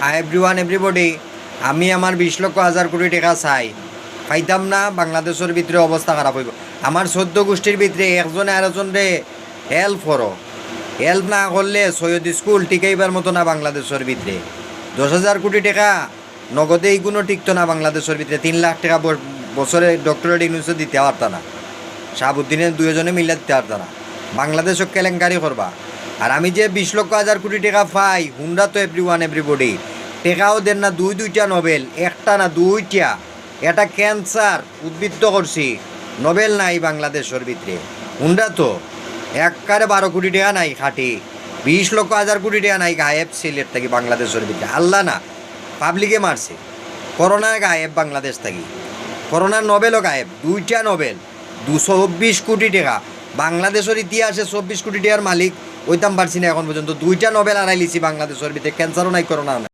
Hi everyone everybody, আমি আমার 20,00,000 কোটি টাকা চাই, পাইতাম না। বাংলাদেশের ভিতরে অবস্থা খারাপ হইব। আমার 14 গোষ্ঠীর ভিতরে একজনে আরেকজনরে হেল্প করো, হেল্প না করলে সৈয়দ স্কুল টিকাইবার মতো না বাংলাদেশের ভিতরে। 10,000 কোটি টাকা নগদে এইগুলো টিকতো না বাংলাদেশের ভিতরে। 3 লাখ টাকা বছরে ডক্টরেট ইউনিভার্সিটি দিতে পারত না, শাহাবুদ্দিনের দুজনে মিলে দিতে পারত না। বাংলাদেশও কেলেঙ্কারি করবা। আর আমি যে 20,00,000 কোটি টাকা পাই, হুন্ডা তো এভরিওয়ান এভরিবডি টেকাও দেন না। দুইটা নোবেল, একটা না দুইটা। এটা ক্যান্সার উদ্বৃত্ত করছি, নোবেল নাই বাংলাদেশের ভিতরে। হুন্ডা তো একবারে 12 কোটি টাকা নাই, খাটি 20,00,000 কোটি টাকা নাই গায়েব সিলেট থাকি বাংলাদেশের ভিতরে। আল্লাহ না, পাবলিকে মারছে। করোনা গায়েব বাংলাদেশ থাকি, করোনার নোবেলও গায়েব। দুইটা নোবেল, 224 কোটি টাকা। বাংলাদেশের ইতিহাসে 24 কোটি টাকার মালিক হইতাম পারছি না এখন পর্যন্ত। দুইটা নোবেল আড়াই লিছি বাংলাদেশের ভিতরে, ক্যান্সারও নাই, করোনাও নাই।